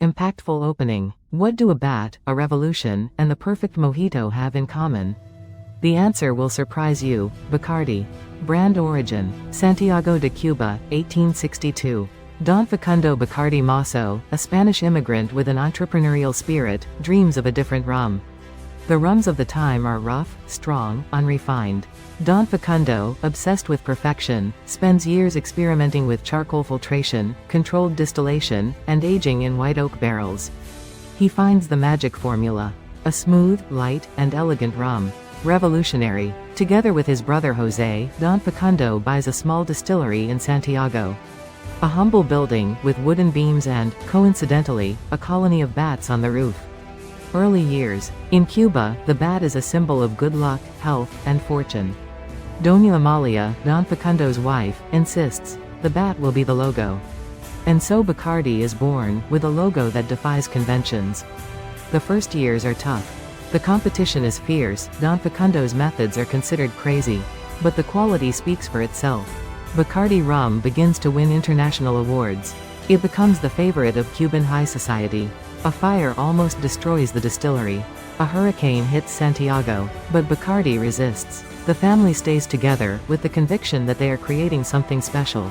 Impactful opening. What do a bat, a revolution, and the perfect mojito have in common? The answer will surprise you. Bacardi. Brand origin: Santiago de Cuba, 1862. Don Facundo Bacardi Maso, a Spanish immigrant with an entrepreneurial spirit, dreams of a different rum. The rums of the time are rough, strong, unrefined. Don Facundo, obsessed with perfection, spends years experimenting with charcoal filtration, controlled distillation, and aging in white oak barrels. He finds the magic formula: a smooth, light, and elegant rum. Revolutionary. Together with his brother Jose, Don Facundo buys a small distillery in Santiago. A humble building, with wooden beams and, coincidentally, a colony of bats on the roof. Early years. In Cuba, the bat is a symbol of good luck, health, and fortune. Doña Amalia, Don Facundo's wife, insists the bat will be the logo. And so Bacardi is born, with a logo that defies conventions. The first years are tough. The competition is fierce, Don Facundo's methods are considered crazy. But the quality speaks for itself. Bacardi rum begins to win international awards. It becomes the favorite of Cuban high society. A fire almost destroys the distillery. A hurricane hits Santiago, but Bacardi resists. The family stays together, with the conviction that they are creating something special.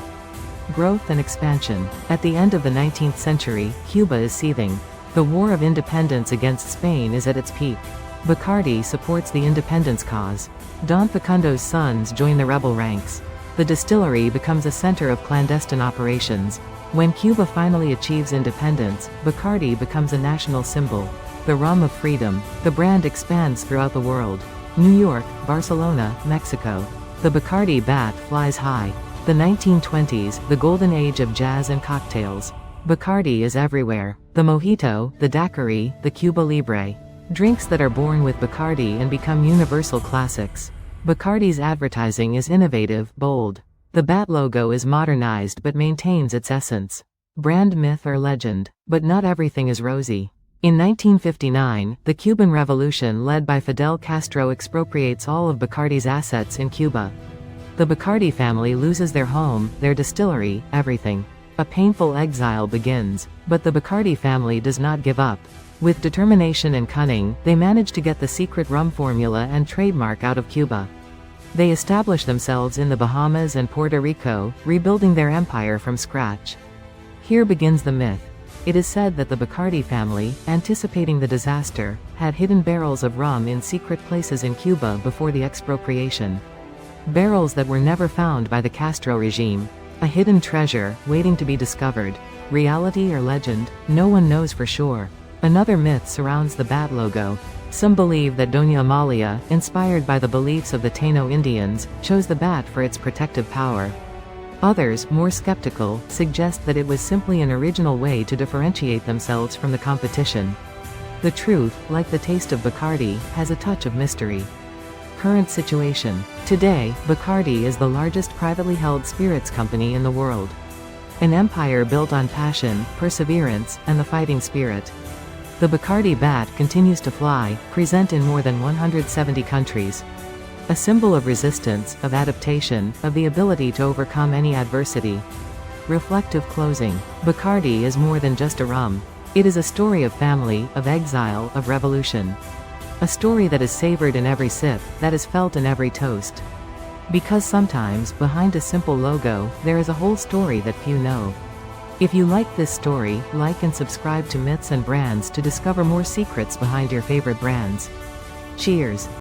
Growth and expansion. At the end of the 19th century, Cuba is seething. The War of Independence against Spain is at its peak. Bacardi supports the independence cause. Don Facundo's sons join the rebel ranks. The distillery becomes a center of clandestine operations. When Cuba finally achieves independence, Bacardi becomes a national symbol. The rum of freedom. The brand expands throughout the world. New York, Barcelona, Mexico. The Bacardi bat flies high. The 1920s, the golden age of jazz and cocktails. Bacardi is everywhere. The mojito, the daiquiri, the Cuba Libre. Drinks that are born with Bacardi and become universal classics. Bacardi's advertising is innovative, bold. The bat logo is modernized but maintains its essence. Brand myth or legend. But not everything is rosy. In 1959, the Cuban Revolution led by Fidel Castro expropriates all of Bacardi's assets in Cuba. The Bacardi family loses their home, their distillery, everything. A painful exile begins. But the Bacardi family does not give up. With determination and cunning, they manage to get the secret rum formula and trademark out of Cuba. They establish themselves in the Bahamas and Puerto Rico, rebuilding their empire from scratch. Here begins the myth. It is said that the Bacardi family, anticipating the disaster, had hidden barrels of rum in secret places in Cuba before the expropriation. Barrels that were never found by the Castro regime. A hidden treasure, waiting to be discovered. Reality or legend? No one knows for sure. Another myth surrounds the bat logo. Some believe that Doña Amalia, inspired by the beliefs of the Taino Indians, chose the bat for its protective power. Others, more skeptical, suggest that it was simply an original way to differentiate themselves from the competition. The truth, like the taste of Bacardi, has a touch of mystery. Current situation. Today, Bacardi is the largest privately held spirits company in the world. An empire built on passion, perseverance, and the fighting spirit. The Bacardi bat continues to fly, present in more than 170 countries. A symbol of resistance, of adaptation, of the ability to overcome any adversity. Reflective closing. Bacardi is more than just a rum. It is a story of family, of exile, of revolution. A story that is savored in every sip, that is felt in every toast. Because sometimes, behind a simple logo, there is a whole story that few know. If you like this story, like and subscribe to Myths and Brands to discover more secrets behind your favorite brands. Cheers!